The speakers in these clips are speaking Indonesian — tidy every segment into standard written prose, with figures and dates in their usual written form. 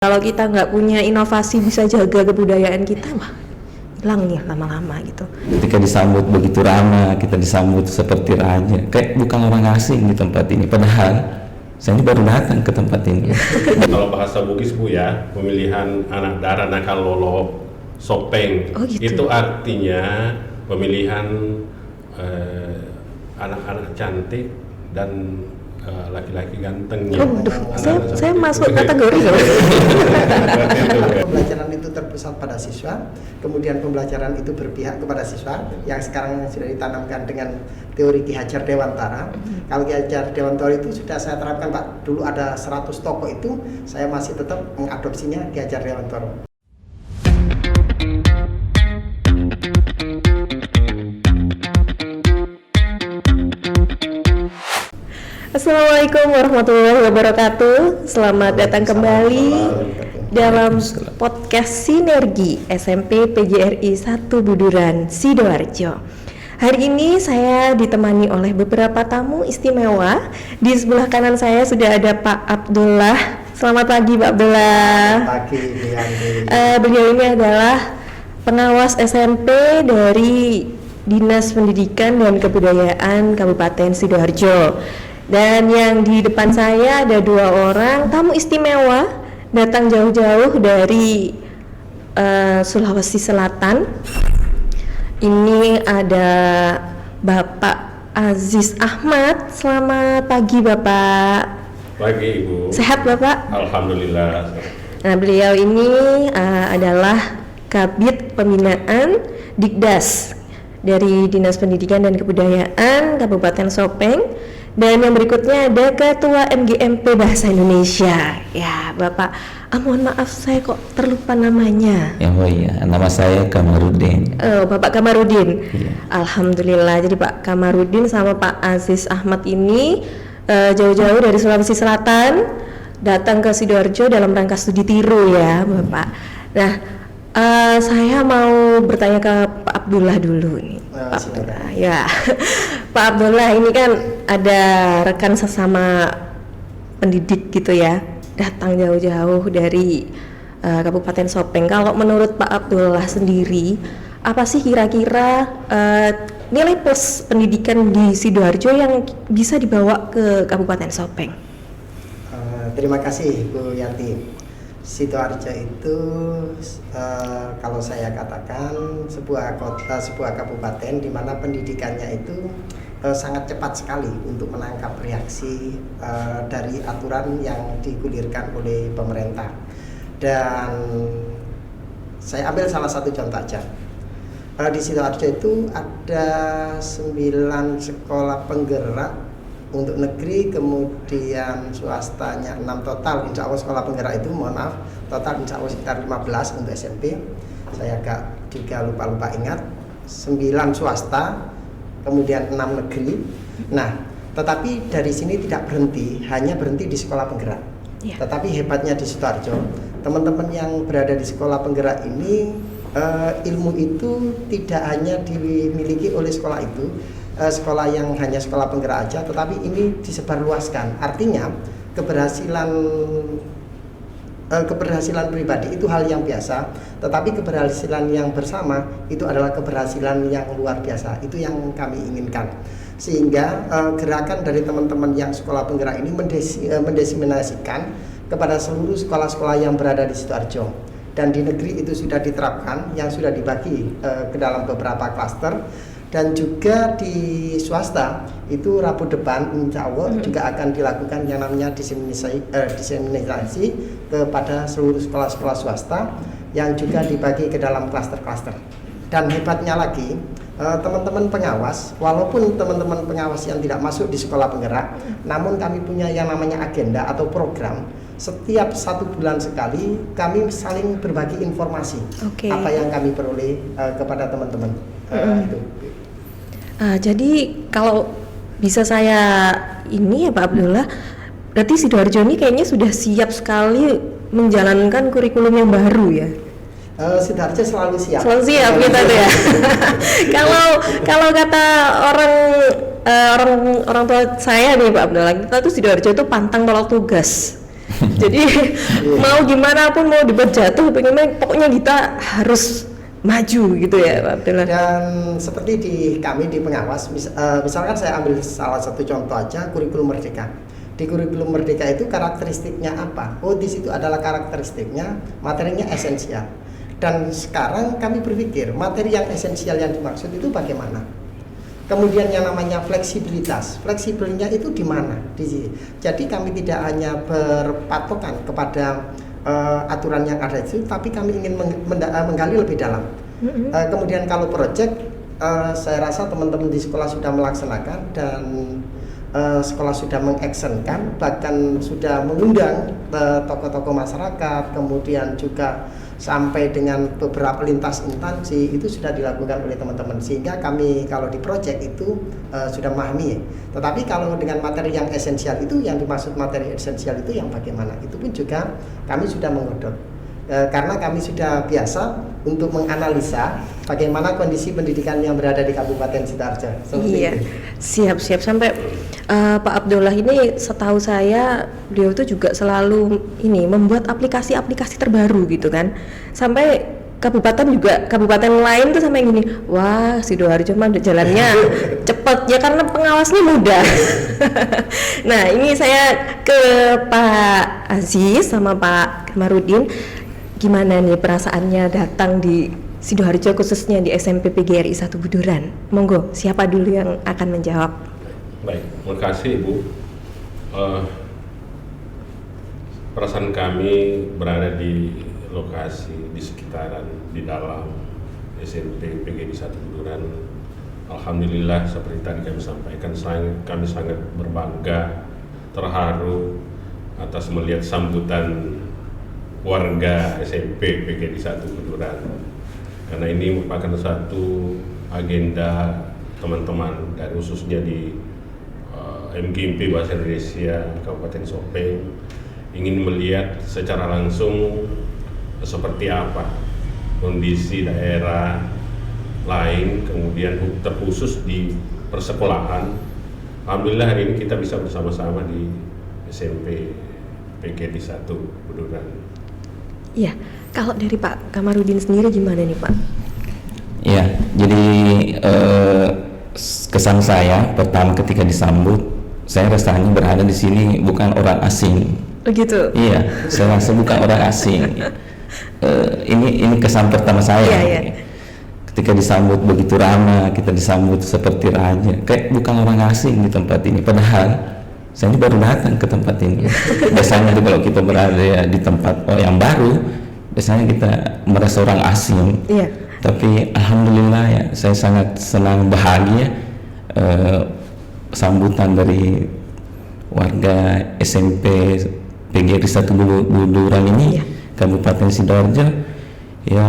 Kalau kita nggak punya inovasi bisa jaga kebudayaan kita, wah hilang nih lama-lama gitu. Ketika disambut begitu ramah, kita disambut seperti raja, kayak bukan orang asing di tempat ini. Padahal saya ini baru datang ke tempat ini. Kalau bahasa Bugis Bu ya, pemilihan anak dara nakal lolo sopeng, Oh, gitu. itu artinya pemilihan anak-anak cantik dan laki-laki gantengnya. Saya masuk kategori loh. Pembelajaran itu terpusat pada siswa, kemudian pembelajaran itu berpihak kepada siswa yang sekarang sudah ditanamkan dengan teori Ki Hajar Dewantara. Kalau Ki Hajar Dewantara itu sudah saya terapkan Pak, dulu ada 100 tokoh itu, saya masih tetap mengadopsinya Ki Hajar Dewantara. Assalamualaikum warahmatullahi wabarakatuh. Selamat datang kembali dalam podcast Sinergi SMP PGRI 1 Buduran, Sidoarjo. Hari ini saya ditemani oleh beberapa tamu istimewa. Di sebelah kanan saya sudah ada Pak Abdullah. Selamat pagi Pak Abdullah. Pagi, Beliau ini adalah pengawas SMP dari Dinas Pendidikan dan Kebudayaan Kabupaten Sidoarjo. Dan yang di depan saya ada 2 orang tamu istimewa datang jauh-jauh dari Sulawesi Selatan. Ini ada Bapak Aziz Ahmad. Selamat pagi Bapak. Pagi Ibu. Sehat Bapak? Alhamdulillah. Nah, beliau ini adalah Kabid Pembinaan Dikdas dari Dinas Pendidikan dan Kebudayaan Kabupaten Sopeng. Dan yang berikutnya ada Ketua MGMP Bahasa Indonesia. Ya, Bapak, mohon maaf saya kok terlupa namanya. Ya, oh iya, nama saya Kamarudin. Bapak Kamarudin. Iya. Alhamdulillah. Jadi Pak Kamarudin sama Pak Aziz Ahmad ini jauh-jauh dari Sulawesi Selatan datang ke Sidoarjo dalam rangka studi tiru ya, Bapak. Nah, saya mau bertanya ke Pak Abdullah dulu nih. Pak Abdullah, ya. Pak Abdullah, ini kan ada rekan sesama pendidik gitu ya, datang jauh-jauh dari Kabupaten Sopeng. Kalau menurut Pak Abdullah sendiri, apa sih kira-kira nilai plus pendidikan di Sidoarjo yang bisa dibawa ke Kabupaten Sopeng? Terima kasih Bu Yanti. Sidoarjo itu kalau saya katakan sebuah kota, sebuah kabupaten di mana pendidikannya itu sangat cepat sekali untuk menangkap reaksi dari aturan yang digulirkan oleh pemerintah. Dan saya ambil salah satu contoh aja. Di Sidoarjo itu ada 9 sekolah penggerak untuk negeri, kemudian swastanya 6 total. Insya Allah sekolah penggerak itu, mohon maaf, total insya Allah sekitar 15 untuk SMP. Saya agak juga lupa ingat. 9 swasta, kemudian 6 negeri. Nah, tetapi dari sini tidak berhenti, hanya berhenti di sekolah penggerak. Ya. Tetapi hebatnya di Sidoarjo, teman-teman yang berada di sekolah penggerak ini, ilmu itu tidak hanya dimiliki oleh sekolah itu, sekolah yang hanya sekolah penggerak aja, tetapi ini disebarluaskan. Artinya keberhasilan pribadi itu hal yang biasa, tetapi keberhasilan yang bersama itu adalah keberhasilan yang luar biasa. Itu yang kami inginkan. Sehingga gerakan dari teman-teman yang sekolah penggerak ini mendesimasikan kepada seluruh sekolah-sekolah yang berada di Sidoarjo. Dan di negeri itu sudah diterapkan, yang sudah dibagi ke dalam beberapa klaster. Dan juga di swasta itu Rabu depan insya Allah juga akan dilakukan yang namanya diseminasi kepada seluruh sekolah-sekolah swasta yang juga dibagi ke dalam klaster-klaster. Dan hebatnya lagi, teman-teman pengawas, walaupun teman-teman pengawas yang tidak masuk di sekolah penggerak, namun kami punya yang namanya agenda atau program. Setiap 1 bulan sekali kami saling berbagi informasi. Oke. Apa yang kami peroleh kepada teman-teman. Itu. Jadi kalau bisa saya ini ya Pak Abdullah, berarti Sidoarjo ini kayaknya sudah siap sekali menjalankan kurikulum yang baru ya? Sidoarjo selalu siap. Selalu siap gitu tuh ya. Kalau kata orang tua saya nih Pak Abdullah, kita tuh Sidoarjo itu pantang tolak tugas. Jadi mau gimana pun, mau dibuat jatuh, pokoknya kita harus maju gitu ya Pak Abdullah. Dan seperti kami di pengawas, misalkan saya ambil salah satu contoh aja, kurikulum Merdeka. Di kurikulum Merdeka itu karakteristiknya apa? Oh, di situ adalah karakteristiknya, materinya esensial. Dan sekarang kami berpikir materi yang esensial yang dimaksud itu bagaimana? Kemudian yang namanya fleksibilitas, fleksibelnya itu di mana? Jadi kami tidak hanya berpatokan kepada aturan yang ada itu, tapi kami ingin menggali lebih dalam. Kemudian kalau proyek, saya rasa teman-teman di sekolah sudah melaksanakan dan sekolah sudah mengactionkan, bahkan sudah mengundang tokoh-tokoh masyarakat, kemudian juga sampai dengan beberapa lintas instansi itu sudah dilakukan oleh teman-teman, sehingga kami kalau di proyek itu sudah memahami. Tetapi kalau dengan materi yang esensial itu, yang dimaksud materi esensial itu yang bagaimana, itu pun juga kami sudah mengodok, karena kami sudah biasa untuk menganalisa bagaimana kondisi pendidikan yang berada di Kabupaten Sidoarjo. Iya, siap-siap. Sampai Pak Abdullah ini, setahu saya beliau itu juga selalu ini membuat aplikasi-aplikasi terbaru gitu kan. Sampai kabupaten lain tuh sampai gini, wah Sidoarjo mah jalannya cepet ya karena pengawasnya mudah. Nah ini saya ke Pak Aziz sama Pak Kamarudin, gimana nih perasaannya datang di Sidoarjo, khususnya di SMP PGRI 1 Buduran? Monggo, siapa dulu yang akan menjawab? Baik, terima kasih Ibu. Perasaan kami berada di lokasi, di sekitaran, di dalam SMP PGRI 1 Buduran. Alhamdulillah, seperti tadi kami sampaikan, kami sangat berbangga, terharu atas melihat sambutan warga SMP PGRI 1 Buduran. Karena ini merupakan satu agenda teman-teman dari khususnya di MGMP Bahasa Indonesia Kabupaten Sopeng, ingin melihat secara langsung seperti apa kondisi daerah lain, kemudian terkhusus di persekolahan. Alhamdulillah hari ini kita bisa bersama-sama di SMP PGRI 1 Buduran. Iya, kalau dari Pak Kamarudin sendiri gimana nih Pak? Ya, jadi kesan saya pertama ketika disambut, saya rasanya berada di sini bukan orang asing. Begitu. Iya, saya rasa bukan orang asing. Ini kesan pertama saya. Iya. Ketika disambut begitu ramah, kita disambut seperti raja, kayak bukan orang asing di tempat ini. Padahal saya ini baru datang ke tempat ini. Biasanya kalau kita berada di tempat yang baru, biasanya kita merasa orang asing. Iya. Tapi alhamdulillah ya, saya sangat senang, bahagia sambutan dari warga SMP PGRI 1 Buduran ini, Kabupaten Sidoarjo. Ya,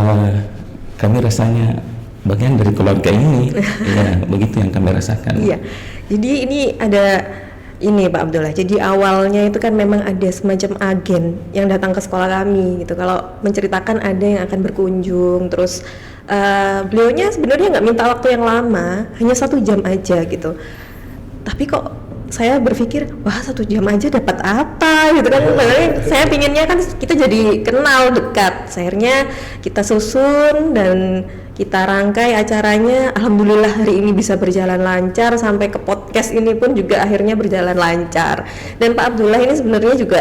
kami rasanya bagian dari keluarga ini. Ya, begitu yang kami rasakan. Iya. Jadi ini ada ini Pak Abdullah. Jadi awalnya itu kan memang ada semacam agen yang datang ke sekolah kami gitu. Kalau menceritakan ada yang akan berkunjung, terus beliaunya sebenarnya nggak minta waktu yang lama, hanya 1 jam aja gitu. Tapi kok saya berpikir, wah 1 jam aja dapat apa gitu kan. Sebenarnya saya pinginnya kan kita jadi kenal dekat. Akhirnya kita susun dan kita rangkai acaranya. Alhamdulillah hari ini bisa berjalan lancar, sampai ke podcast ini pun juga akhirnya berjalan lancar. Dan Pak Abdullah ini sebenarnya juga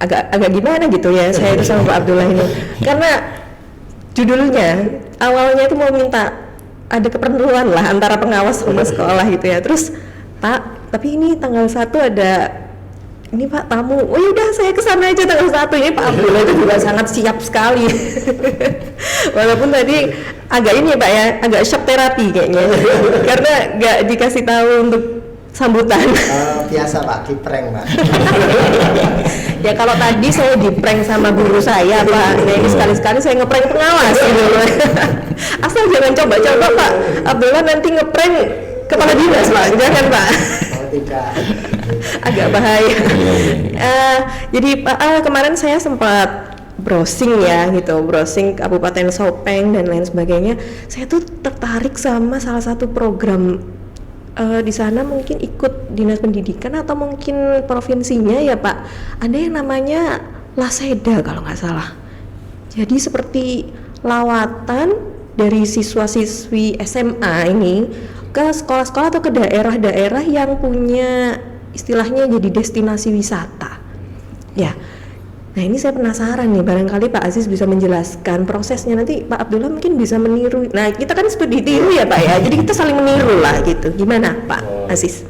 agak gimana gitu ya saya itu sama Pak Abdullah ini, karena judulnya awalnya itu mau minta ada keperluan lah antara pengawas sama sekolah gitu ya. Terus Pak, tapi ini tanggal 1 ada ini Pak tamu. Oh yaudah saya kesana aja tanggal 1. Ini Pak Abdullah itu juga sangat siap sekali. Walaupun tadi agak ini Pak ya, agak shock terapi kayaknya. Karena nggak dikasih tahu untuk sambutan. Biasa Pak, di prank Pak. Ya kalau tadi saya di prank sama guru saya Pak, nah ini sekali-sekali saya ngeprank pengawas gitu. Asal jangan coba-coba Pak Abdullah nanti ngeprank kepala dinas Pak, jangan Pak. Oh tidak. Agak bahaya. Jadi Pak, kemarin saya sempat browsing ya gitu, browsing Kabupaten Sopeng dan lain sebagainya. Saya tuh tertarik sama salah satu program di sana mungkin ikut dinas pendidikan atau mungkin provinsinya ya Pak, ada yang namanya Laseda kalau nggak salah. Jadi seperti lawatan dari siswa-siswi SMA ini ke sekolah-sekolah atau ke daerah-daerah yang punya istilahnya jadi destinasi wisata. Ya. Nah ini saya penasaran nih, barangkali Pak Aziz bisa menjelaskan prosesnya, nanti Pak Abdullah mungkin bisa meniru. Nah kita kan studi tiru ya Pak ya, jadi kita saling meniru lah gitu. Gimana Pak Aziz?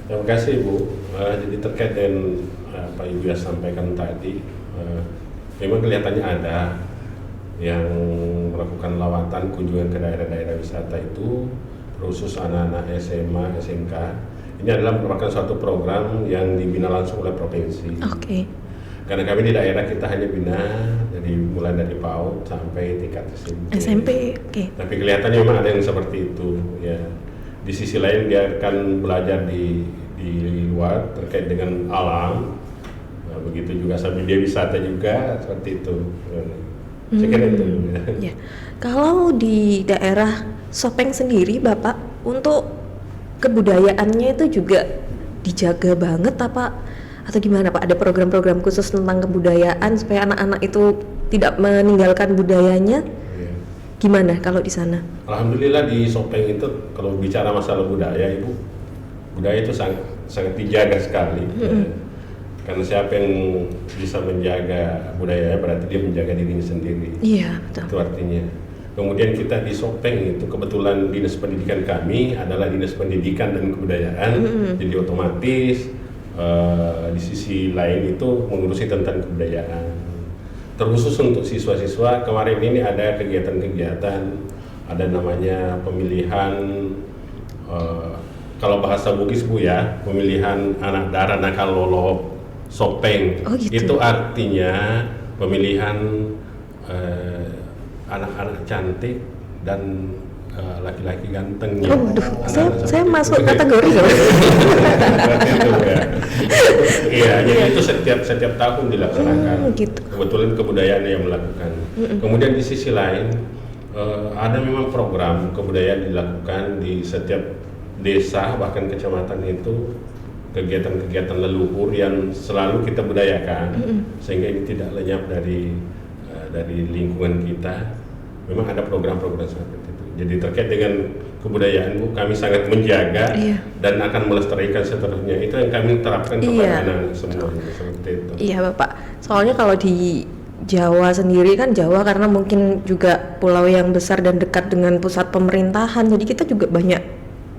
Terima kasih Bu. Jadi terkait dengan apa Ibu ya sampaikan tadi, memang kelihatannya ada yang melakukan lawatan kunjungan ke daerah-daerah wisata itu, khusus anak-anak SMA, SMK. Ini adalah merupakan suatu program yang dibina langsung oleh provinsi. Oke. Karena kami di daerah kita hanya bina mulai dari PAUD sampai tingkat SMP. Oke. Tapi kelihatannya memang ada yang seperti itu ya. Di sisi lain dia akan belajar di luar terkait dengan alam. Nah, begitu juga sambil dia wisata juga seperti itu. Saya kira itu. Ya. Kalau di daerah Sopeng sendiri Bapak untuk kebudayaannya itu juga dijaga banget apa atau gimana Pak? Ada program-program khusus tentang kebudayaan supaya anak-anak itu tidak meninggalkan budayanya? Ya. Gimana kalau di sana? Alhamdulillah di Sopeng itu kalau bicara masalah budaya Ibu, budaya itu sangat dijaga sekali. Karena siapa yang bisa menjaga budaya berarti dia menjaga dirinya sendiri. Iya, betul. Itu artinya. Kemudian kita di Sopeng itu kebetulan dinas pendidikan kami adalah dinas pendidikan dan kebudayaan, jadi otomatis di sisi lain itu mengurusi tentang kebudayaan. Terkhusus untuk siswa-siswa kemarin ini ada kegiatan-kegiatan, ada namanya pemilihan kalau bahasa Bugis Bu ya, pemilihan anak dara nakal lolo Sopeng. Oh, gitu. Itu artinya pemilihan anak-anak cantik dan laki-laki ganteng. Oh, saya seperti masuk itu. kategori loh. Seperti itu ya. Iya, jadi itu setiap tahun dilaksanakan. Gitu. Kebetulan kebudayaan yang melakukan. Kemudian di sisi lain ada memang program kebudayaan dilakukan di setiap desa bahkan kecamatan itu, kegiatan-kegiatan leluhur yang selalu kita budayakan sehingga ini tidak lenyap dari lingkungan kita. Memang ada program-program seperti itu. Jadi terkait dengan kebudayaan Bu, kami sangat menjaga dan akan melestarikan seterusnya. Itu yang kami terapkan kepada anak semuanya seperti itu. Iya Bapak. Soalnya kalau di Jawa sendiri kan, Jawa karena mungkin juga pulau yang besar dan dekat dengan pusat pemerintahan, jadi kita juga banyak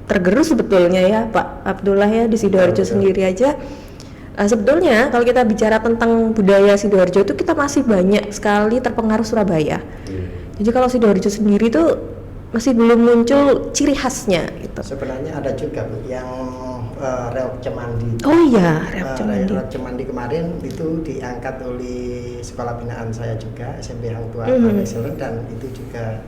tergerus sebetulnya ya Pak Abdullah ya di Sidoarjo sendiri aja. Sebetulnya kalau kita bicara tentang budaya Sidoarjo itu kita masih banyak sekali terpengaruh Surabaya. Jadi kalau Sidoarjo sendiri tuh masih belum muncul ciri khasnya gitu. Sebenarnya ada juga Bu yang Reok Cemandi. Oh iya, Reok Cemandi. Reok Cemandi kemarin itu diangkat oleh sekolah binaan saya juga, SMP Hang Tua Excellent, dan itu juga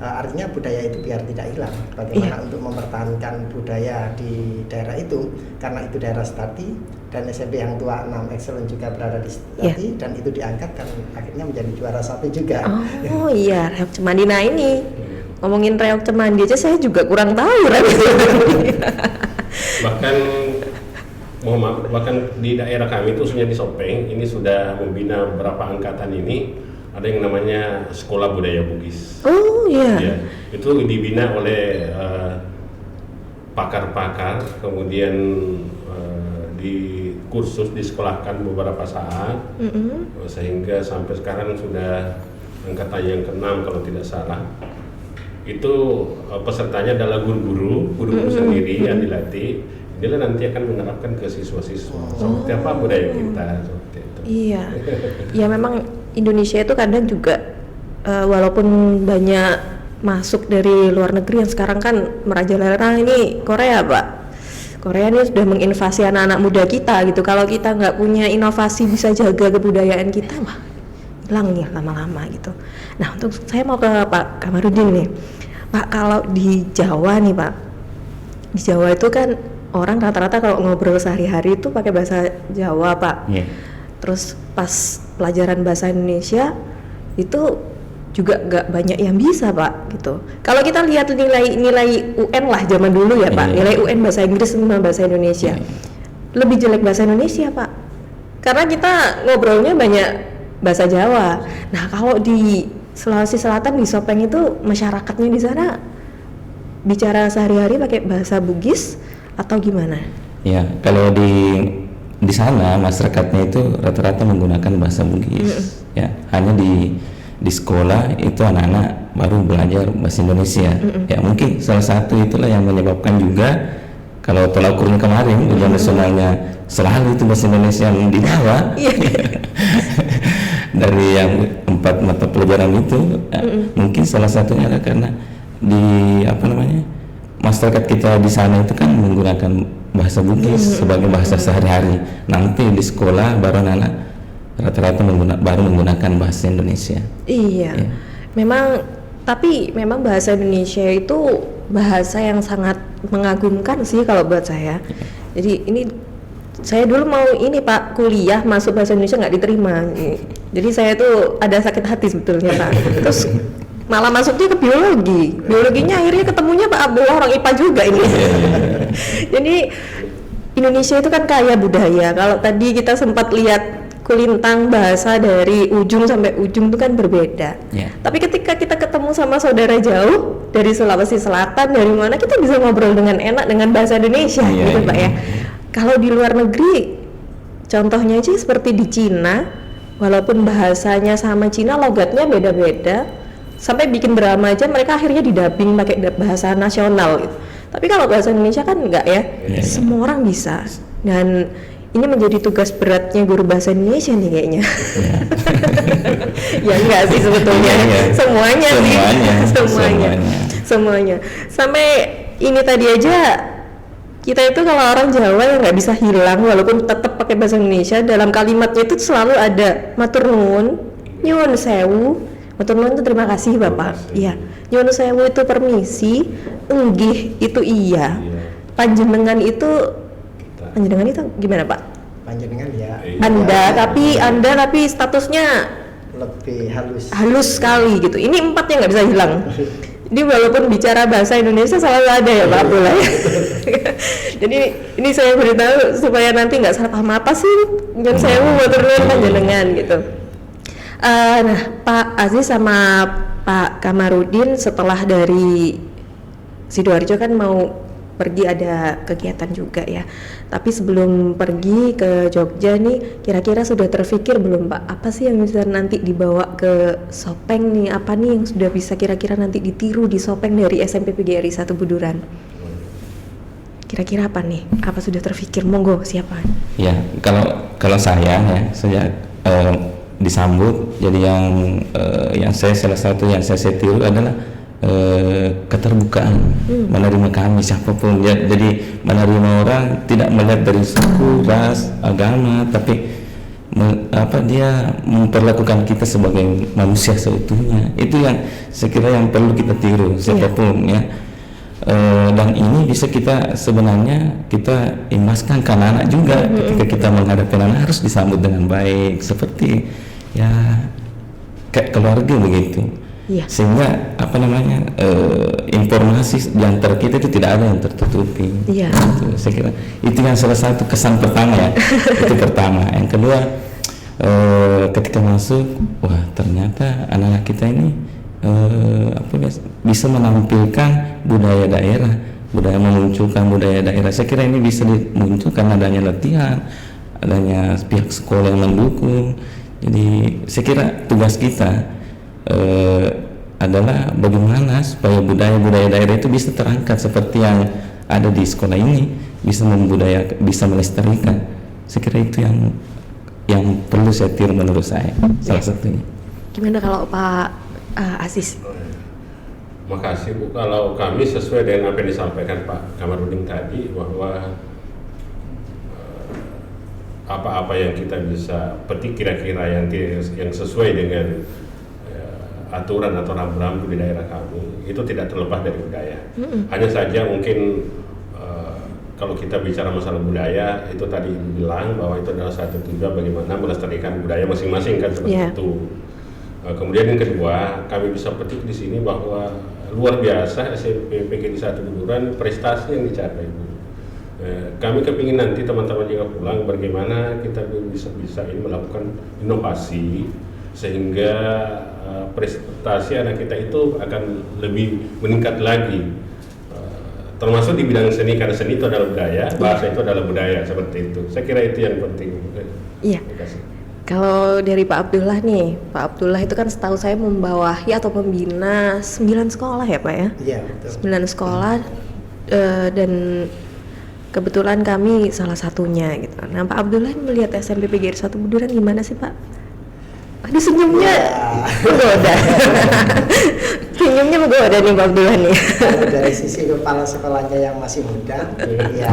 artinya budaya itu biar tidak hilang. Bagaimana untuk mempertahankan budaya di daerah itu, karena itu daerah Stati dan SMP Hang Tua 6 Excellent juga berada di Stati dan itu diangkat dan akhirnya menjadi juara 1 juga. Oh iya, Reok Cemandi. Nah ini ngomongin Reok Cemandi aja saya juga kurang tahu bahkan di daerah kami itu khususnya di Sopeng ini sudah membina beberapa angkatan ini, ada yang namanya Sekolah Budaya Bugis. Oh iya. Ya, itu dibina oleh pakar-pakar, kemudian di kursus disekolahkan beberapa saat, sehingga sampai sekarang sudah angkatan yang ke-6 kalau tidak salah. Itu pesertanya adalah guru-guru sendiri yang dilatih. Inilah nanti akan menerapkan ke siswa-siswa seperti apa budaya kita seperti itu. Iya. Ya memang Indonesia itu kadang juga walaupun banyak masuk dari luar negeri yang sekarang kan merajalela, ini Korea Pak. Korea ini sudah menginvasi anak-anak muda kita gitu. Kalau kita nggak punya inovasi bisa jaga kebudayaan kita, wah hilang nih lama-lama gitu. Nah untuk saya mau ke Pak Kamarudin nih. Pak, kalau di Jawa nih Pak, di Jawa itu kan orang rata-rata kalau ngobrol sehari-hari itu pakai bahasa Jawa Pak. Terus pas pelajaran bahasa Indonesia itu juga nggak banyak yang bisa Pak gitu. Kalau kita lihat nilai UN lah zaman dulu ya Pak, Iya. nilai UN bahasa Inggris sama bahasa Indonesia, lebih jelek bahasa Indonesia Pak, karena kita ngobrolnya banyak bahasa Jawa. Nah kalau di Sulawesi Selatan di Sopeng itu masyarakatnya di sana bicara sehari-hari pakai bahasa Bugis atau gimana? Ya, kalau di sana masyarakatnya itu rata-rata menggunakan bahasa Bugis. Ya, hanya di sekolah itu anak-anak baru belajar bahasa Indonesia. Ya, mungkin salah satu itulah yang menyebabkan juga kalau tolak ukurnya kemarin ujian nasionalnya selalu itu bahasa Indonesia yang dibawa. Dari yang 4 mata pelajaran itu, ya, mungkin salah satunya adalah karena masyarakat kita di sana itu kan menggunakan bahasa Bugis sebagai bahasa sehari-hari. Nanti di sekolah baru anak rata-rata baru menggunakan bahasa Indonesia. Iya, Ya. Tapi memang bahasa Indonesia itu bahasa yang sangat mengagumkan sih kalau buat saya. Jadi ini saya dulu mau ini Pak kuliah masuk bahasa Indonesia nggak diterima. Jadi saya tuh ada sakit hati sebetulnya Pak. Terus malah masuknya ke biologinya akhirnya ketemunya Pak Abdullah orang IPA juga ini. Jadi Indonesia itu kan kaya budaya. Kalau tadi kita sempat lihat kulintang bahasa dari ujung sampai ujung itu kan berbeda. Ya. Tapi ketika kita ketemu sama saudara jauh dari Sulawesi Selatan dari mana, kita bisa ngobrol dengan enak dengan bahasa Indonesia gitu Pak ya. Kalau di luar negeri contohnya aja seperti di Cina, walaupun bahasanya sama Cina, logatnya beda-beda, sampai bikin drama aja mereka akhirnya didubbing pakai bahasa nasional gitu. Tapi kalau bahasa Indonesia kan enggak ya, semua orang bisa. Dan ini menjadi tugas beratnya guru bahasa Indonesia nih kayaknya. Ya enggak sih sebetulnya. Semuanya. Sampai ini tadi aja kita itu kalau orang Jawa yang nggak bisa hilang walaupun tetap pakai bahasa Indonesia, dalam kalimatnya itu selalu ada matur nuwun, nyuwun sewu. Matur nuwun itu terima kasih Bapak. Iya. Nyuwun sewu itu permisi, enggih itu iya. Panjenengan itu gimana Pak? Panjenengan ya. Anda tapi statusnya Lebih halus sekali gitu. Ini 4 yang nggak bisa hilang. Jadi walaupun bicara bahasa Indonesia selalu ada ya Pak Abdullah ya. Jadi ini saya beritahu supaya nanti nggak salah paham apa sih nyuwun sewu matur nuwun panjenengan gitu. Nah Pak Aziz sama Pak Kamarudin setelah dari Sidoarjo kan mau pergi ada kegiatan juga ya. Tapi sebelum pergi ke Jogja nih, kira-kira sudah terpikir belum Pak? Apa sih yang bisa nanti dibawa ke Sopeng nih? Apa nih yang sudah bisa kira-kira nanti ditiru di Sopeng dari SMP PGRI 1 Buduran? Kira-kira apa nih? Apa sudah terpikir? Monggo siapa? Ya, kalau saya disambut, jadi yang saya salah satu yang saya tiru adalah keterbukaan menerima kami siapapun ya. Jadi menerima orang tidak melihat dari suku, ras, agama, tapi dia memperlakukan kita sebagai manusia seutuhnya. Itu yang saya kira yang perlu kita tiru siapapun ya. Dan ini bisa kita sebenarnya kita imbaskan ke anak-anak juga. Ketika kita menghadapi anak harus disambut dengan baik seperti ya kayak keluarga begitu. Sehingga informasi di antara kita itu tidak ada yang tertutupi. Gitu. Saya kira itu yang salah satu kesan pertama ya. Itu pertama. Yang kedua, ketika masuk, wah ternyata anak-anak kita ini bisa menampilkan budaya daerah, memunculkan budaya daerah. Saya kira ini bisa dimunculkan adanya latihan, adanya pihak sekolah yang mendukung. Jadi saya kira tugas kita adalah bagaimana supaya budaya daerah itu bisa terangkat seperti yang ada di sekolah ini, bisa bisa melestarikan. Saya kira itu yang perlu saya tiru menurut saya, salah satunya. Gimana kalau Pak Aziz? Makasih Bu, kalau kami sesuai dengan apa yang disampaikan Pak Kamarudin tadi, bahwa apa-apa yang kita bisa petik kira-kira yang sesuai dengan aturan atau rambu-rambu di daerah kami itu tidak terlepas dari budaya. Hanya saja mungkin kalau kita bicara masalah budaya itu tadi bilang bahwa itu adalah satu tujuan bagaimana melestarikan budaya masing-masing kan seperti itu. Kemudian yang kedua, kami bisa petik di sini bahwa luar biasa SMP PGRI 1 Buduran prestasi yang dicapai, Bu. Kami kepingin nanti teman-teman juga pulang bagaimana kita bisa ini melakukan inovasi sehingga prestasi anak kita itu akan lebih meningkat lagi, termasuk di bidang seni, karena seni itu adalah budaya, bahasa itu adalah budaya, seperti itu. Saya kira itu yang penting. Iya. Terima kasih. Kalau dari Pak Abdullah nih, Pak Abdullah itu kan setahu saya membawahi atau pembina 9 sekolah ya Pak ya? Iya, betul. 9 sekolah dan kebetulan kami salah satunya gitu. Nah Pak Abdullah melihat SMP PGRI 1 Buduran gimana sih Pak? Aduh senyumnya menggoda. Senyumnya menggoda nih Pak Abdullah nih. Kalau dari sisi kepala sekolahnya yang masih muda, ya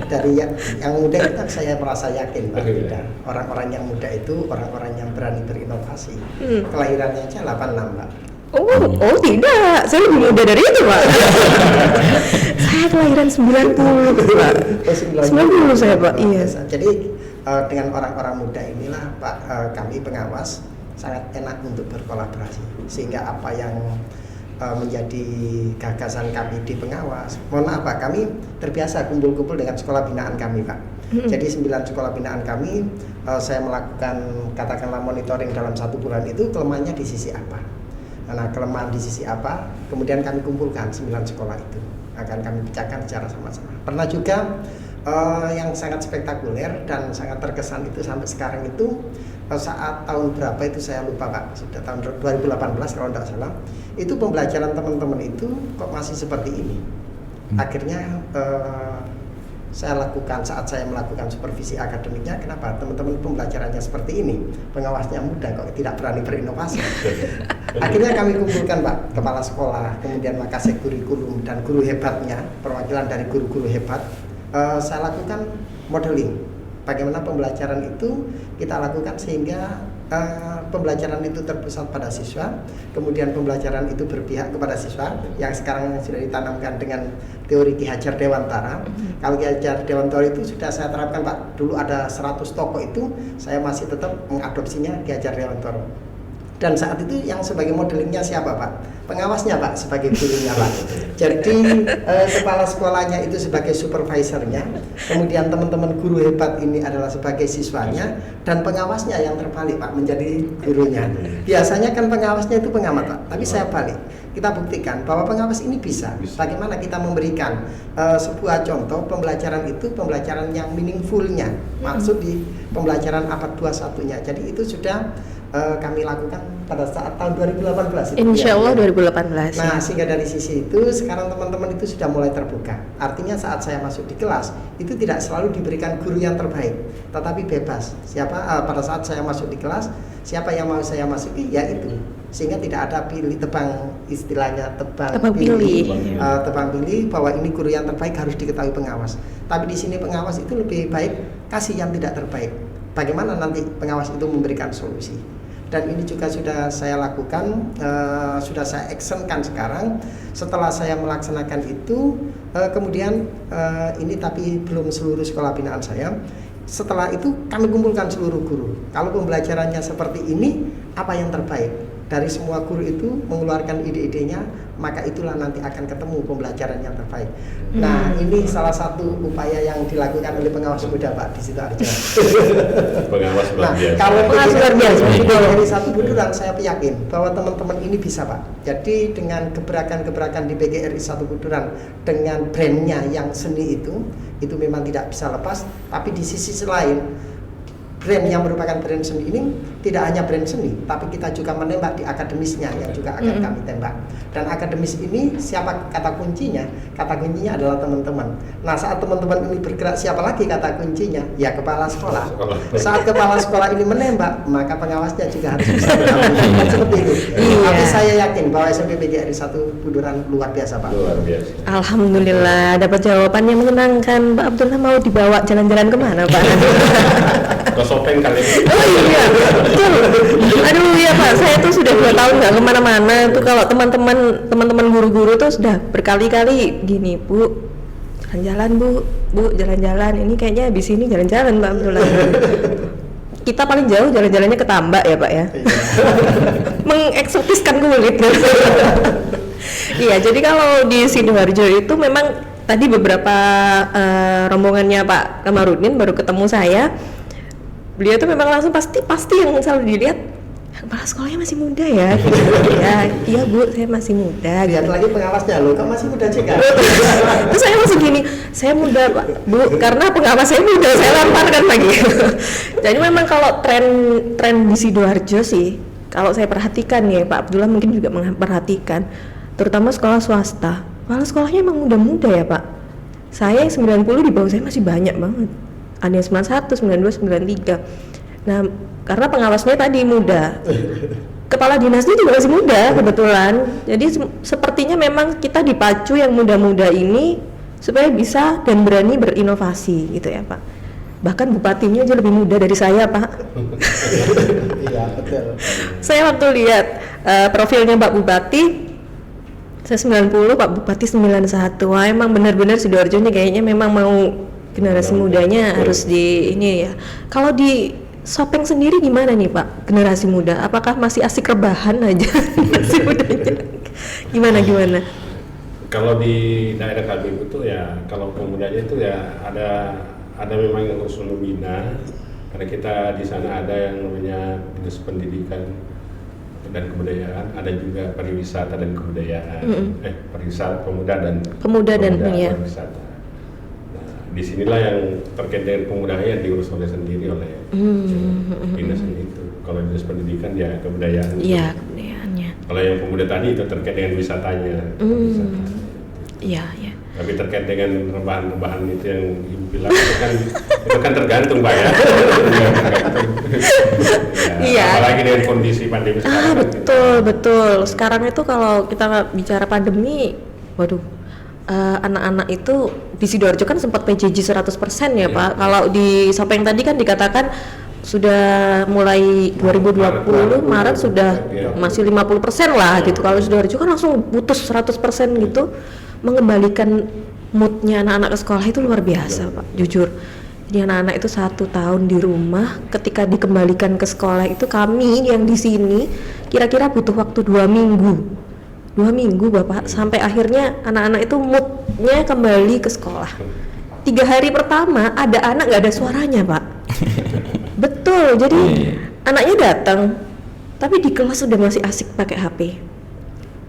dari yang muda itu saya merasa yakin Pak Yuda. Orang-orang yang muda itu orang-orang yang berani berinovasi. Kelahirannya aja 86 Pak. Oh tidak, saya lebih muda dari itu Pak. Saya kelahiran 90 Pak. 90 saya Pak, iya. Jadi dengan orang-orang muda inilah Pak, kami pengawas sangat enak untuk berkolaborasi, sehingga apa yang menjadi gagasan kami di pengawas, mohon maaf Pak, kami terbiasa kumpul-kumpul dengan sekolah binaan kami Pak. Jadi 9 sekolah binaan kami, saya melakukan katakanlah monitoring dalam 1 bulan itu kelemahannya di sisi apa. Nah kelemahan di sisi apa, kemudian kami kumpulkan 9 sekolah itu, akan kami pecahkan secara sama-sama. Pernah juga yang sangat spektakuler dan sangat terkesan itu sampai sekarang itu saat tahun berapa itu saya lupa Pak, sudah tahun 2018 kalau tidak salah, itu pembelajaran teman-teman itu kok masih seperti ini. Akhirnya saya lakukan, saat saya melakukan supervisi akademiknya, kenapa teman-teman pembelajarannya seperti ini, pengawasnya muda kok tidak berani berinovasi. Akhirnya kami kumpulkan Pak, kepala sekolah, kemudian makasih kurikulum dan guru hebatnya, perwakilan dari guru-guru hebat. Saya lakukan modeling bagaimana pembelajaran itu kita lakukan sehingga pembelajaran itu terpusat pada siswa, kemudian pembelajaran itu berpihak kepada siswa yang sekarang sudah ditanamkan dengan teori Ki Hajar Dewantara. Kalau Ki Hajar Dewantara itu sudah saya terapkan Pak, dulu ada 100 tokoh itu saya masih tetap mengadopsinya Ki Hajar Dewantara. Dan saat itu yang sebagai modelingnya siapa Pak? Pengawasnya Pak, sebagai gurunya Pak. Jadi kepala sekolahnya itu sebagai supervisornya, kemudian teman-teman guru hebat ini adalah sebagai siswanya, dan pengawasnya yang terbalik Pak, menjadi gurunya. Biasanya kan pengawasnya itu pengamat Pak, tapi saya balik. Kita buktikan bahwa pengawas ini bisa. Bagaimana kita memberikan sebuah contoh pembelajaran itu, pembelajaran yang meaningfulnya, maksud di pembelajaran abad 21-nya. Jadi itu sudah kami lakukan pada saat tahun 2018 itu. Insya Allah ya. 2018. Nah, sehingga dari sisi itu sekarang teman-teman itu sudah mulai terbuka. Artinya saat saya masuk di kelas itu tidak selalu diberikan guru yang terbaik, tetapi bebas. Pada saat saya masuk di kelas, siapa yang mau saya masuki ya itu. Sehingga tidak ada pilih tebang, istilahnya tebang pilih bahwa ini guru yang terbaik harus diketahui pengawas. Tapi di sini pengawas itu lebih baik kasih yang tidak terbaik. Bagaimana nanti pengawas itu memberikan solusi. Dan ini juga sudah saya lakukan, sudah saya actionkan sekarang. Setelah saya melaksanakan itu, kemudian ini tapi belum seluruh sekolah binaan saya. Setelah itu kami kumpulkan seluruh guru. Kalau pembelajarannya seperti ini, apa yang terbaik? Dari semua guru itu mengeluarkan ide-idenya, maka itulah nanti akan ketemu pembelajaran yang terbaik. Nah, ini salah satu upaya yang dilakukan oleh pengawas muda Pak di Sidoarjo. Pengawas luar biasa. Kalau Pengawas luar biasa. dari 1 Buduran saya yakin bahwa teman-teman ini bisa Pak. Jadi dengan gebrakan-gebrakan di PGRI 1 Buduran dengan brandnya yang seni itu memang tidak bisa lepas. Tapi di sisi lain, brand yang merupakan brand seni ini tidak hanya brand seni, tapi kita juga menembak di akademisnya yang juga akan kami tembak. Dan akademis ini siapa kata kuncinya? Kata kuncinya adalah teman-teman. Nah, saat teman-teman ini bergerak, siapa lagi kata kuncinya? Ya kepala sekolah. Saat kepala sekolah ini menembak, maka pengawasnya juga harus bisa menembak seperti itu. Tapi saya yakin bahwa SMP PGRI 1 Buduran luar biasa Pak. Luar biasa. Alhamdulillah dapat jawaban yang menyenangkan. Pak Abdullah mau dibawa jalan-jalan kemana Pak? Ke Sopeng kali ini. Oh iya, betul. Aduh ya Pak, saya tuh sudah 2 tahun nggak kemana-mana. Tuh kalau teman-teman guru-guru tuh sudah berkali-kali gini, Bu, jalan-jalan Bu, jalan-jalan. Ini kayaknya habis ini jalan-jalan Mbak Abdullah. kita paling jauh jalan-jalannya ke Tambak ya Pak ya. Mengeksotiskan kulit. Iya, jadi kalau di Sidoarjo itu memang tadi beberapa rombongannya Pak Kamarudin baru ketemu saya. Beliau tuh memang langsung pasti yang selalu dilihat, kepala sekolahnya masih muda ya. Ya, iya Bu, saya masih muda. Lihat Gitu. lagi pengawasnya, loh kamu masih muda juga. Terus saya masih gini, saya muda Pak Bu, karena pengawas saya muda, saya lemparkan lagi. Jadi memang kalau tren di Sidoarjo sih, kalau saya perhatikan ya Pak Abdullah mungkin juga memperhatikan, terutama sekolah swasta, kepala sekolahnya emang muda-muda ya Pak. Saya yang 90 di bawah saya masih banyak banget. Ada yang 91, 92, 93. Nah, karena pengawasnya tadi muda. Kepala dinasnya juga masih muda kebetulan. Jadi sepertinya memang kita dipacu yang muda-muda ini supaya bisa dan berani berinovasi gitu ya Pak. Bahkan bupatinya aja lebih muda dari saya Pak. Iya, betul. Saya waktu lihat profilnya Pak Bupati, saya 90, Pak Bupati 91. Wah, emang benar-benar Sidoarjo nya kayaknya memang mau generasi mudanya harus di ini ya. Kalau di Sopeng sendiri gimana nih Pak, generasi muda? Apakah masih asik rebahan aja generasi mudanya? Gimana? Kalau di daerah kami itu ya, kalau pemudanya itu ya ada memang yang harus membina, karena kita di sana ada yang namanya dinas pendidikan dan kebudayaan, ada juga pariwisata dan kebudayaan, pariwisata pemuda dan ya. pariwisata. Disinilah yang terkait dengan pemudaan yang diurus oleh sendiri oleh dinas itu. Kalau dinas pendidikan ya kebudayaan. Iya, kebudayaannya. Kalau yang pemuda tadi itu terkait dengan wisatanya. Iya. Tapi terkait dengan rebahan-rebahan itu yang ibu bilang itu kan tergantung Pak ya. Iya. Apalagi dengan kondisi pandemi sekarang. Betul. Sekarang itu kalau kita bicara pandemi, waduh. Anak-anak itu di Sidoarjo kan sempat PJJ 100% ya Pak. Kalau di Sopeng tadi kan dikatakan sudah mulai 2020 Maret sudah masih 50% lah gitu. Kalau Sidoarjo kan langsung putus 100% gitu. Mengembalikan moodnya anak-anak ke sekolah itu luar biasa Pak, jujur. Jadi anak-anak itu 1 tahun di rumah, ketika dikembalikan ke sekolah itu kami yang di sini kira-kira butuh waktu 2 minggu. 2 minggu Bapak, sampai akhirnya anak-anak itu moodnya kembali ke sekolah. 3 hari pertama ada anak nggak ada suaranya Pak. Betul, jadi anaknya datang tapi di kelas sudah masih asik pakai HP.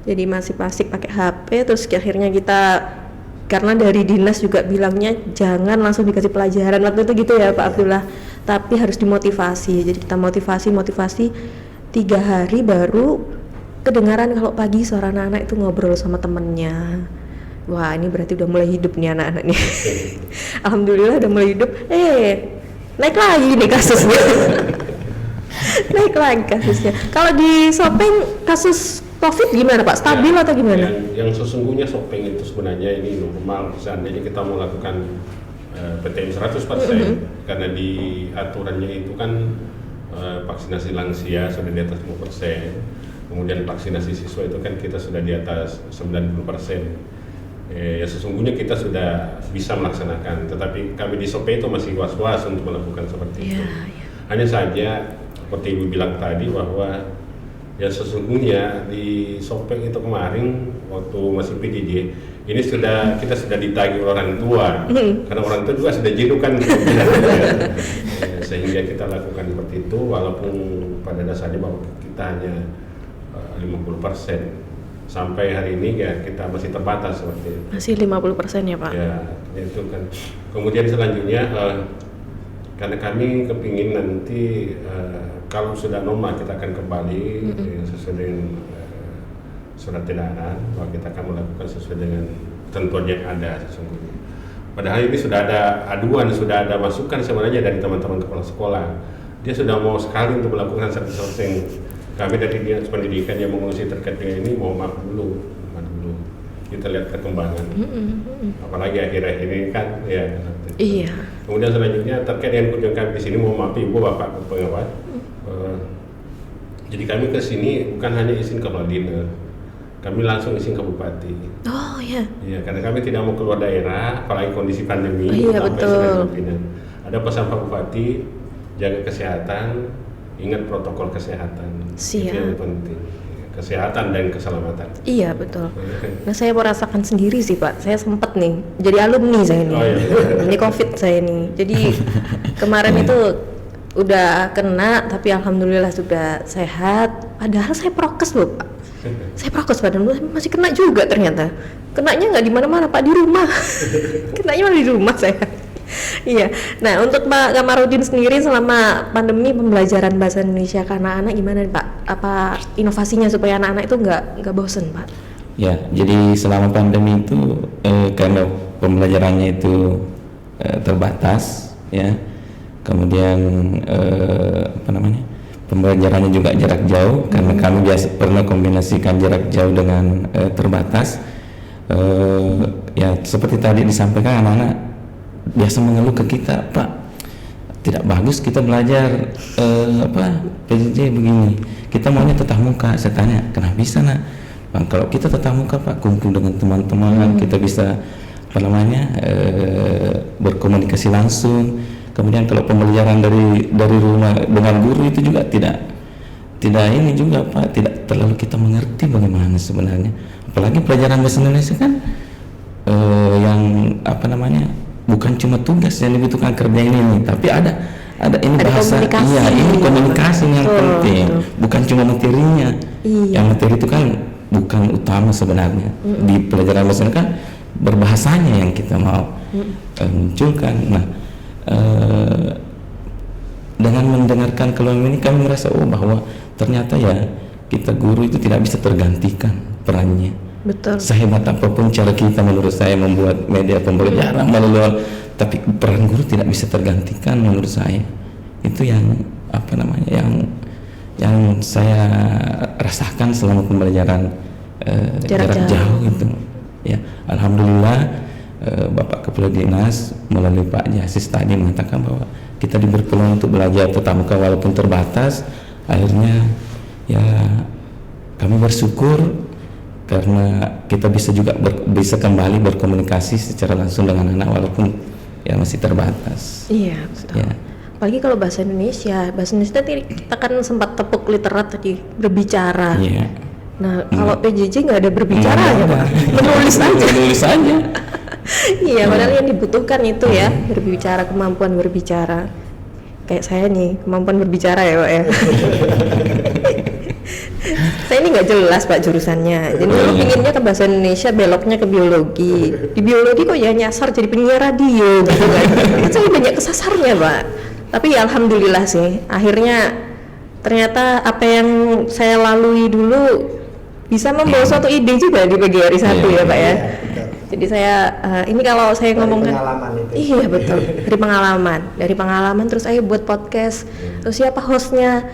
Jadi masih asik pakai HP, terus akhirnya kita, karena dari dinas juga bilangnya jangan langsung dikasih pelajaran waktu itu gitu ya Pak Abdullah, tapi harus dimotivasi. Jadi kita motivasi 3 hari baru kedengaran kalau pagi suara anak-anak itu ngobrol sama temennya. Wah, ini berarti udah mulai hidup nih anak-anak nih. Alhamdulillah udah mulai hidup. Naik lagi nih kasusnya. Naik lagi kasusnya. Kalau di Sopeng kasus COVID gimana Pak? Stabil atau gimana? Yang sesungguhnya Sopeng itu sebenarnya ini normal. Seandainya kita mau lakukan PTM 100%, karena di aturannya itu kan vaksinasi lansia sudah di atas 5%. Kemudian vaksinasi siswa itu kan kita sudah di atas 90%. Ya sesungguhnya kita sudah bisa melaksanakan, tetapi kami di Sopeng itu masih was-was untuk melakukan seperti itu. Hanya saja seperti Ibu bilang tadi bahwa ya sesungguhnya di Sopeng itu kemarin waktu masih PJJ ini kita sudah ditagih orang tua, karena orang tua juga sudah jenuh kan. Sehingga kita lakukan seperti itu, walaupun pada dasarnya bahwa kita hanya 50%. Sampai hari ini ya kita masih terbatas seperti itu. Masih 50% ya Pak? Ya, itu kan. Kemudian selanjutnya karena kami kepingin nanti kalau sudah normal kita akan kembali sesuai dengan surat edaran, bahwa kita akan melakukan sesuai dengan ketentuan yang ada sesungguhnya. Padahal ini sudah ada aduan, sudah ada masukan sebenarnya dari teman-teman kepala sekolah. Dia sudah mau sekali untuk melakukan 100%. Kami dari dinas pendidikan yang mengurusi terkait dengan ini mau maaf dulu. Kita lihat perkembangan. Apalagi akhir-akhir ini kan ya. Iya. Kemudian selanjutnya terkait dengan kunjungan kami di sini, mohon maaf Ibu Bapak pengawas. Jadi kami ke sini bukan hanya izin ke Madinah, kami langsung izin ke Bupati. Oh iya. Iya, karena kami tidak mau keluar daerah, apalagi kondisi pandemi. Iya betul. Ada pesan Pak Bupati, jaga kesehatan, ingat protokol kesehatan. Siap. Itu yang penting. Kesehatan dan keselamatan. Iya betul. Nah saya merasakan sendiri sih Pak. Saya sempat nih jadi alumni saya nih. Oh, iya. Ini COVID saya nih. Jadi kemarin itu udah kena, tapi alhamdulillah sudah sehat. Padahal saya prokes loh Pak. Saya prokes padahal masih kena juga ternyata. Kenanya nggak di mana-mana Pak, di rumah. Kenanya malah di rumah saya. Iya. Nah, untuk Pak Kamarudin sendiri selama pandemi pembelajaran bahasa Indonesia ke anak-anak gimana nih, Pak? Apa inovasinya supaya anak-anak itu nggak bosen, Pak? Ya, jadi selama pandemi itu karena pembelajarannya itu terbatas, ya. Kemudian pembelajarannya juga jarak jauh karena kami biasa pernah kombinasikan jarak jauh dengan terbatas. Ya seperti tadi disampaikan, anak-anak biasa mengeluh ke kita, Pak, tidak bagus kita belajar PJJ begini, kita maunya tatap muka. Saya tanya, kenapa bisa nak? Bang, kalau kita tatap muka Pak, kumpul dengan teman-teman, kita bisa berkomunikasi langsung. Kemudian kalau pembelajaran dari rumah dengan guru itu juga tidak ini juga Pak, tidak terlalu kita mengerti bagaimana sebenarnya. Apalagi pelajaran bahasa Indonesia kan yang bukan cuma tugas yang dibutuhkan kerja ini, tapi ada ini bahasa, iya ini komunikasi yang penting, bukan cuma materinya. Yang materi itu kan bukan utama sebenarnya. Di pelajaran bahasa kan berbahasanya yang kita mau munculkan. Nah, dengan mendengarkan keluhan ini kami merasa bahwa ternyata ya kita guru itu tidak bisa tergantikan perannya. Betul. Sehebat apapun cara kita menurut saya membuat media pembelajaran melalui, tapi peran guru tidak bisa tergantikan menurut saya. Itu yang yang saya rasakan selama pembelajaran jarak jauh itu. Ya, alhamdulillah Bapak Kepala Dinas melalui Pak Jasis tadi mengatakan bahwa kita diberi peluang untuk belajar tatap muka walaupun terbatas. Akhirnya ya kami bersyukur karena kita bisa juga bisa kembali berkomunikasi secara langsung dengan anak walaupun ya masih terbatas. Iya betul. Ya. Apalagi kalau bahasa Indonesia tadi kita kan sempat tepuk literat tadi, berbicara. Iya. Nah kalau PJJ nggak ada berbicara ya Pak, menulis aja. Menulis aja. Iya, padahal yang dibutuhkan itu ya berbicara, kemampuan berbicara. Kayak saya nih, kemampuan berbicara ya Pak ya. Saya ini nggak jelas Pak jurusannya, jadi dulu pinginnya ke bahasa Indonesia, beloknya ke biologi. Di biologi kok ya nyasar jadi penyiar radio gitu kan. Saya banyak kesasarnya Pak. Tapi ya alhamdulillah sih, akhirnya ternyata apa yang saya lalui dulu bisa membawa suatu ide juga di PGRI 1 ya Pak ya. Jadi saya ini kalau saya ngomongkan iya betul, dari pengalaman terus saya buat podcast. Terus siapa hostnya?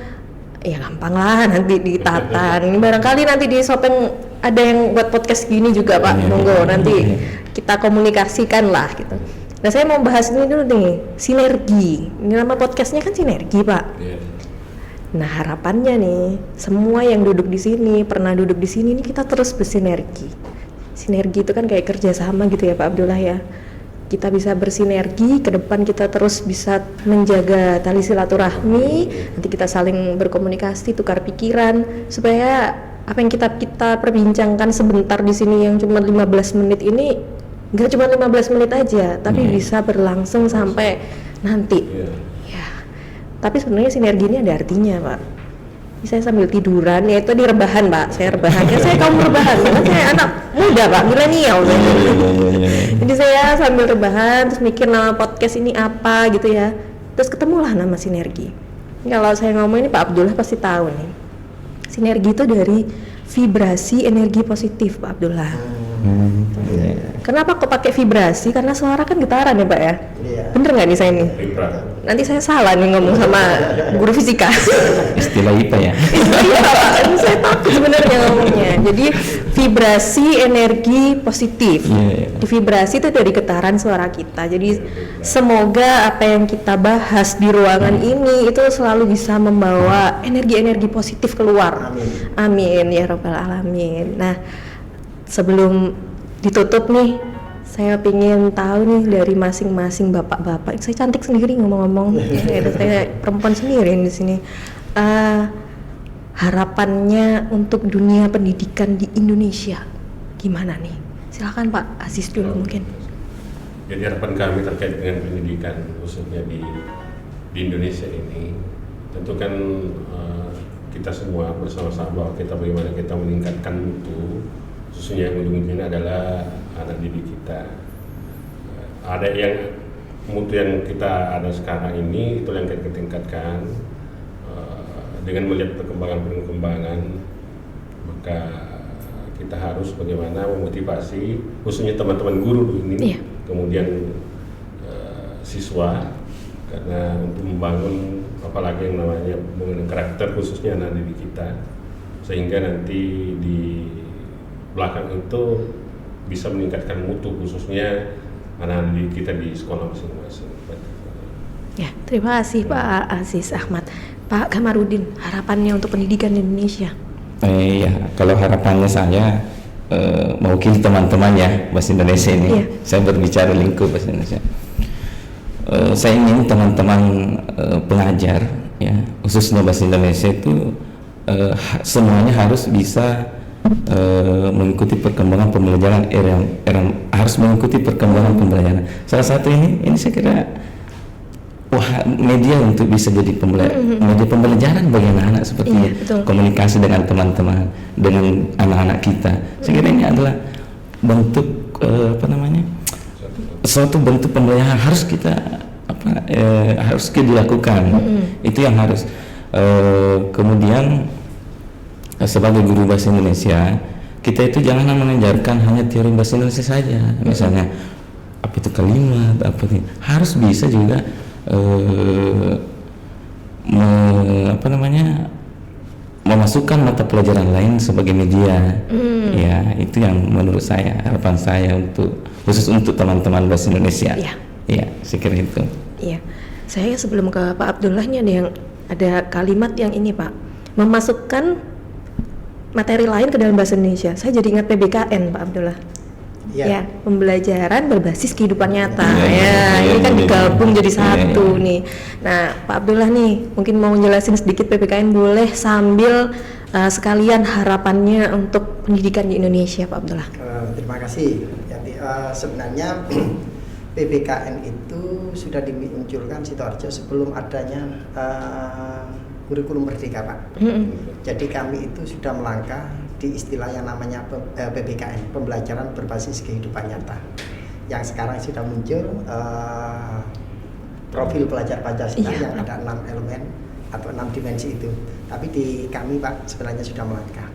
Ya gampang lah, nanti ditata. Ini barangkali nanti di Sopeng ada yang buat podcast gini juga Pak, monggo nanti kita komunikasikan lah gitu. Nah saya mau bahas ini dulu nih, sinergi. Ini nama podcastnya kan sinergi Pak. Nah harapannya nih, semua yang duduk di sini, pernah duduk di sini, ini kita terus bersinergi. Sinergi itu kan kayak kerjasama gitu ya Pak Abdullah ya. Kita bisa bersinergi, ke depan kita terus bisa menjaga tali silaturahmi, nanti kita saling berkomunikasi, tukar pikiran, supaya apa yang kita perbincangkan sebentar di sini yang cuma 15 menit ini nggak cuma 15 menit aja, tapi bisa berlangsung sampai nanti. Ya. Tapi sebenarnya sinergi ini ada artinya Pak. Saya sambil tiduran, ya itu di rebahan Pak, saya rebahan, ya saya kaum rebahan, karena saya anak muda Pak, milenial. Jadi saya sambil rebahan, terus mikir nama podcast ini apa gitu ya, terus ketemulah nama sinergi. Kalau saya ngomong ini Pak Abdullah pasti tahu nih, sinergi itu dari vibrasi energi positif Pak Abdullah. Kenapa kok pakai vibrasi? Karena suara kan getaran ya Pak ya? Bener nggak nih saya nih? Nanti saya salah nih ngomong sama guru fisika. Istilah IPA ya? Iya Pak, saya takut sebenarnya ngomongnya. Jadi vibrasi energi positif. Di vibrasi itu dari getaran suara kita. Jadi semoga apa yang kita bahas di ruangan ini itu selalu bisa membawa energi-energi positif keluar. Amin ya rabbal alamin. Nah sebelum ditutup nih, saya ingin tahu nih dari masing-masing bapak-bapak. Saya cantik sendiri ngomong-ngomong, ada saya perempuan sendiri di sini. Harapannya untuk dunia pendidikan di Indonesia gimana nih? Silakan Pak Aziz dulu mungkin. Jadi harapan kami terkait dengan pendidikan khususnya di Indonesia ini, tentu kan kita semua bersama-sama bahwa kita bagaimana kita meningkatkan mutu, khususnya yang ujung-ujungnya adalah anak didik kita. Ada yang mutu yang kita ada sekarang ini itu yang kita tingkatkan dengan melihat perkembangan, maka kita harus bagaimana memotivasi khususnya teman-teman guru ini, kemudian siswa, karena untuk membangun apalagi yang namanya membangun karakter khususnya anak didik kita, sehingga nanti di belakang itu bisa meningkatkan mutu khususnya anak didik kita di sekolah masing-masing. Ya, terima kasih Pak Aziz Ahmad. Pak Kamarudin, harapannya untuk pendidikan di Indonesia? Ya, kalau harapannya saya mewakili teman-teman ya bahasa Indonesia ini, saya berbicara lingkup bahasa Indonesia. Saya ingin teman-teman pengajar, ya khususnya bahasa Indonesia itu semuanya harus bisa mengikuti perkembangan pembelajaran harus mengikuti perkembangan pembelajaran. Salah satu ini saya kira media untuk bisa jadi media pembelajaran bagi anak-anak seperti komunikasi dengan teman-teman, dengan anak-anak kita. Saya kira ini adalah bentuk suatu bentuk pembelajaran harus kita dilakukan. Itu yang harus. Kemudian sebagai guru bahasa Indonesia, kita itu jangan mengajarkan hanya teori bahasa Indonesia saja. Misalnya apa itu kalimat, harus bisa juga memasukkan mata pelajaran lain sebagai media. Ya, itu yang menurut saya harapan saya khusus untuk teman-teman bahasa Indonesia. Ya, saya kira itu. Iya. Saya sebelum ke Pak Abdullah nih ada kalimat yang ini Pak, memasukkan materi lain ke dalam bahasa Indonesia. Saya jadi ingat PBKN Pak Abdullah. Ya, pembelajaran berbasis kehidupan nyata. Ini kan digabung jadi satu nih. Nah, Pak Abdullah nih, mungkin mau jelasin sedikit PBKN boleh sambil sekalian harapannya untuk pendidikan di Indonesia, Pak Abdullah. Terima kasih. Jadi sebenarnya PBKN itu sudah dimunculkan Sidoarjo sebelum adanya kurikulum merdeka, Pak. Jadi kami itu sudah melangkah di istilah yang namanya PBKN, pembelajaran berbasis kehidupan nyata, yang sekarang sudah muncul profil pelajar Pancasila yang ada 6 elemen atau 6 dimensi itu. Tapi di kami Pak sebenarnya sudah melangkah.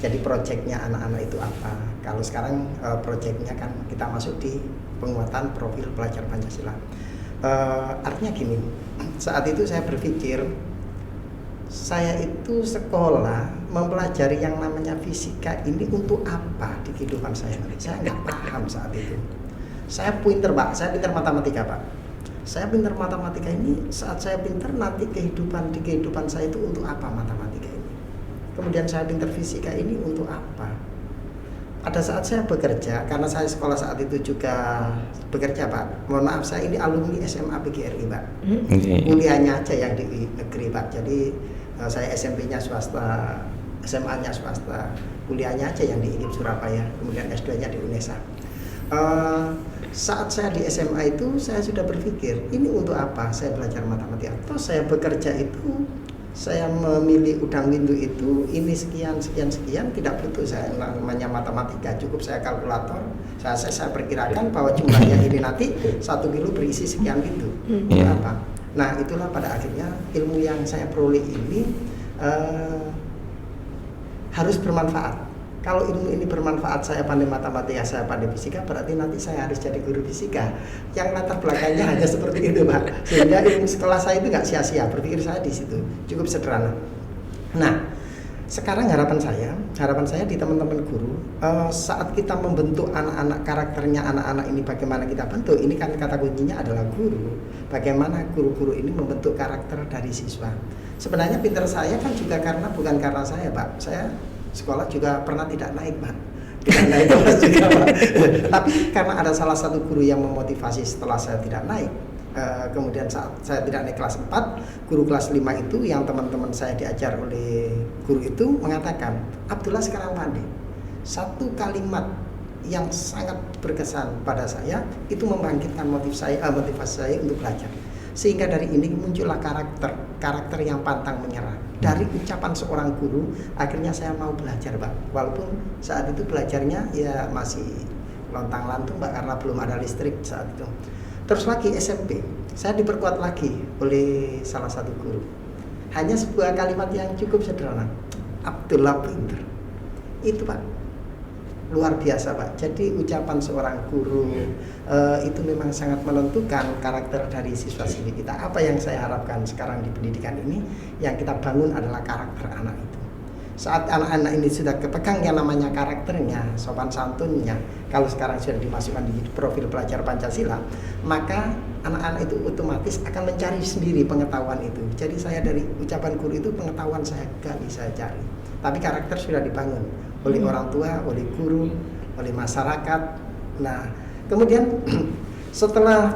Jadi proyeknya anak-anak itu apa? Kalau sekarang proyeknya kan kita masuk di penguatan profil pelajar Pancasila. Artinya gini, saat itu saya berpikir saya itu sekolah mempelajari yang namanya fisika ini untuk apa di kehidupan saya nanti. Saya nggak paham saat itu. Saya pinter Pak, saya pinter matematika Pak. Saya pinter matematika ini, saat saya pinter nanti di kehidupan saya itu untuk apa matematika ini. Kemudian saya pinter fisika ini untuk apa. Pada saat saya bekerja, karena saya sekolah saat itu juga bekerja Pak. Mohon maaf, saya ini alumni SMA PGRI Pak. Kuliahnya aja yang di negeri Pak. Jadi saya SMP-nya swasta, SMA-nya swasta, kuliahnya aja yang di IKIP Surabaya, kemudian S2-nya di UNESA. Saat saya di SMA itu saya sudah berpikir ini untuk apa saya belajar matematika. Atau saya bekerja itu saya memilih udang windu itu ini sekian tidak butuh saya namanya matematika, cukup saya kalkulator, saya perkirakan bahwa jumlahnya ini nanti 1 kilo berisi sekian windu. Apa? Nah itulah pada akhirnya ilmu yang saya peroleh ini harus bermanfaat. Kalau ilmu ini bermanfaat, saya pandai matematika, saya pandai fisika, berarti nanti saya harus jadi guru fisika. Yang latar belakangnya hanya seperti itu Pak. Sehingga ilmu sekolah saya itu nggak sia-sia, berpikir saya di situ, cukup sederhana. Nah, sekarang harapan saya di teman-teman guru, saat kita membentuk anak-anak, karakternya anak-anak ini bagaimana kita bentuk, ini kan kata kuncinya adalah guru. Bagaimana guru-guru ini membentuk karakter dari siswa. Sebenarnya pinter saya kan juga bukan karena saya Pak, saya sekolah juga pernah tidak naik Pak. Tidak naik kelas juga Pak. Tapi karena ada salah satu guru yang memotivasi setelah saya tidak naik, kemudian saat saya tidak naik kelas 4, guru kelas 5 itu yang teman-teman saya diajar oleh guru itu mengatakan, Abdullah sekarang pandai. Satu kalimat yang sangat berkesan pada saya itu membangkitkan motivasi saya untuk belajar. Sehingga dari ini muncullah karakter yang pantang menyerah. Dari ucapan seorang guru, akhirnya saya mau belajar Pak. Walaupun saat itu belajarnya ya masih lontang-lantung Pak, karena belum ada listrik saat itu. Terus lagi SMP, saya diperkuat lagi oleh salah satu guru. Hanya sebuah kalimat yang cukup sederhana, Abdullah pinter. Itu Pak, luar biasa Pak. Jadi ucapan seorang guru itu memang sangat menentukan karakter dari siswa-siswi kita. Apa yang saya harapkan sekarang di pendidikan ini, yang kita bangun adalah karakter anak itu. Saat anak-anak ini sudah kepegang yang namanya karakternya, sopan santunnya, kalau sekarang sudah dimasukkan di profil pelajar Pancasila, maka anak-anak itu otomatis akan mencari sendiri pengetahuan itu. Jadi saya dari ucapan guru itu pengetahuan saya gali, saya cari. Tapi karakter sudah dibangun oleh orang tua, oleh guru, oleh masyarakat. Nah, kemudian setelah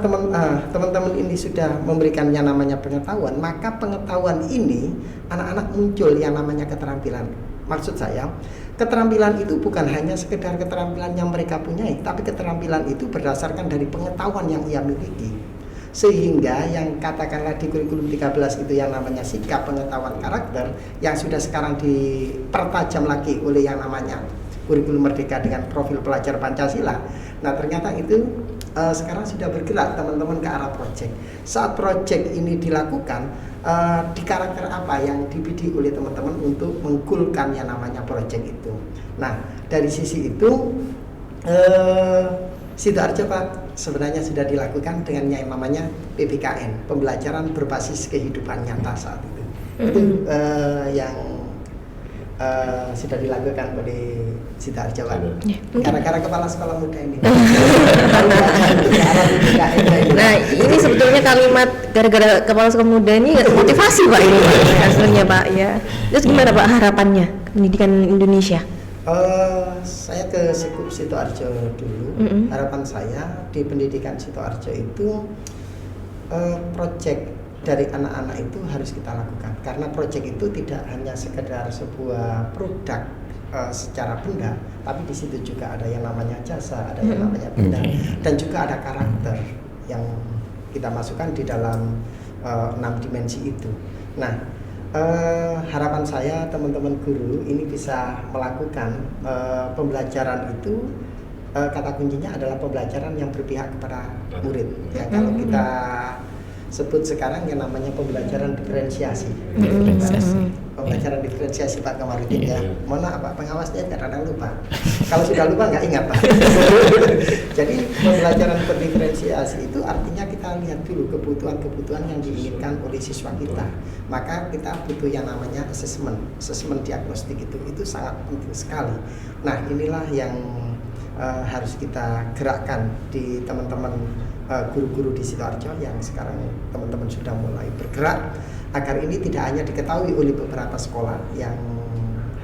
teman-teman ini sudah memberikan yang namanya pengetahuan, maka pengetahuan ini anak-anak muncul yang namanya keterampilan. Maksud saya, keterampilan itu bukan hanya sekedar keterampilan yang mereka punyai, tapi keterampilan itu berdasarkan dari pengetahuan yang ia miliki. Sehingga yang katakanlah di kurikulum 13 itu yang namanya sikap, pengetahuan, karakter, yang sudah sekarang dipertajam lagi oleh yang namanya kurikulum merdeka dengan profil pelajar Pancasila. Nah, ternyata itu sekarang sudah bergerak teman-teman ke arah proyek. Saat proyek ini dilakukan, di karakter apa yang dibidik oleh teman-teman untuk menggulkan yang namanya proyek itu. Nah, dari sisi itu Sidoarjo Pak sebenarnya sudah dilakukan dengan yang namanya PBKN, pembelajaran berbasis kehidupan nyata saat itu. Itu yang sudah dilakukan oleh Sidoarjo Pak. Gara-gara kepala sekolah muda ini. Nah, ini sebetulnya kalimat gara-gara kepala sekolah muda ini motivasi Pak ini aslinya Pak ya. Terus gimana Pak harapannya pendidikan Indonesia? Saya ke Sekup Sidoarjo dulu. Harapan saya di pendidikan Sidoarjo itu proyek dari anak-anak itu harus kita lakukan, karena proyek itu tidak hanya sekedar sebuah produk secara benda, tapi di situ juga ada yang namanya jasa, ada yang namanya benda, dan juga ada karakter yang kita masukkan di dalam 6 dimensi itu. Nah, harapan saya teman-teman guru ini bisa melakukan pembelajaran itu, kata kuncinya adalah pembelajaran yang berpihak kepada murid. Ya, kalau kita sebut sekarang yang namanya pembelajaran diferensiasi. Pembelajaran diferensiasi Pak Kamarudin ya. Mohon maaf Pak, pengawasnya kadang-kadang lupa. Kalau sudah lupa nggak ingat Pak. Jadi pembelajaran berdiferensiasi itu artinya kita lihat dulu kebutuhan-kebutuhan yang diinginkan oleh siswa kita. Maka kita butuh yang namanya asesmen diagnostik itu sangat penting sekali. Nah, inilah yang harus kita gerakkan di teman-teman guru-guru di Sidoarjo yang sekarang teman-teman sudah mulai bergerak, agar ini tidak hanya diketahui oleh beberapa sekolah yang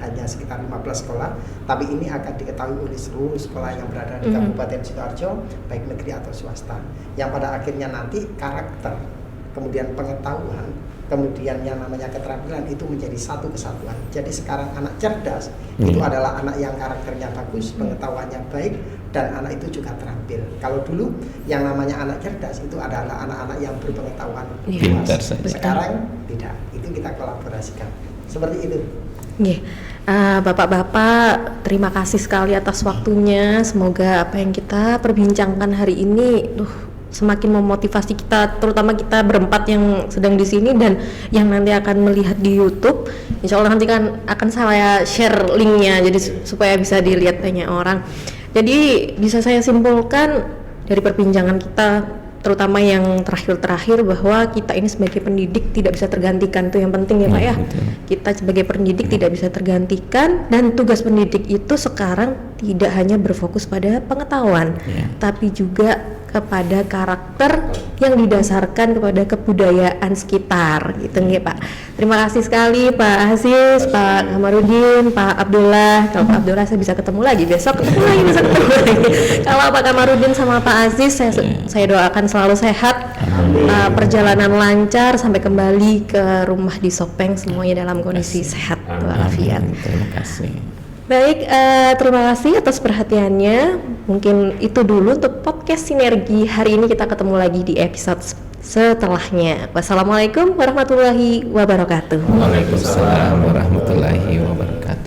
hanya sekitar 15 sekolah, tapi ini akan diketahui oleh seluruh sekolah yang berada di Kabupaten Sidoarjo, baik negeri atau swasta, yang pada akhirnya nanti karakter, kemudian pengetahuan, kemudian yang namanya keterampilan itu menjadi satu kesatuan. Jadi sekarang anak cerdas itu adalah anak yang karakternya bagus, pengetahuannya baik, dan anak itu juga terampil. Kalau dulu yang namanya anak cerdas itu adalah anak-anak yang berpengetahuan luas. Sekarang tidak, itu kita kolaborasikan. Seperti itu. Bapak-bapak, terima kasih sekali atas waktunya. Semoga apa yang kita perbincangkan hari ini semakin memotivasi kita, terutama kita berempat yang sedang di sini dan yang nanti akan melihat di YouTube. Insya Allah nanti kan akan saya share linknya, jadi supaya bisa dilihat banyak orang. Jadi bisa saya simpulkan dari perbincangan kita, terutama yang terakhir bahwa kita ini sebagai pendidik tidak bisa tergantikan, itu yang penting ya Pak ya. Kita sebagai pendidik tidak bisa tergantikan, dan tugas pendidik itu sekarang tidak hanya berfokus pada pengetahuan, tapi juga kepada karakter yang didasarkan kepada kebudayaan sekitar gitu nggih Pak. Terima kasih sekali Pak Aziz, Pak Kamarudin, Pak Abdullah. Kalau Pak Abdullah saya bisa ketemu lagi besok, ketemu lagi. Kalau Pak Kamarudin sama Pak Aziz saya doakan selalu sehat, perjalanan lancar sampai kembali ke rumah di Sopeng semuanya dalam kondisi sehat walafiat. Terima kasih. Baik, terima kasih atas perhatiannya. Mungkin itu dulu untuk podcast Sinergi. Hari ini kita ketemu lagi di episode setelahnya. Wassalamualaikum warahmatullahi wabarakatuh. Waalaikumsalam warahmatullahi wabarakatuh.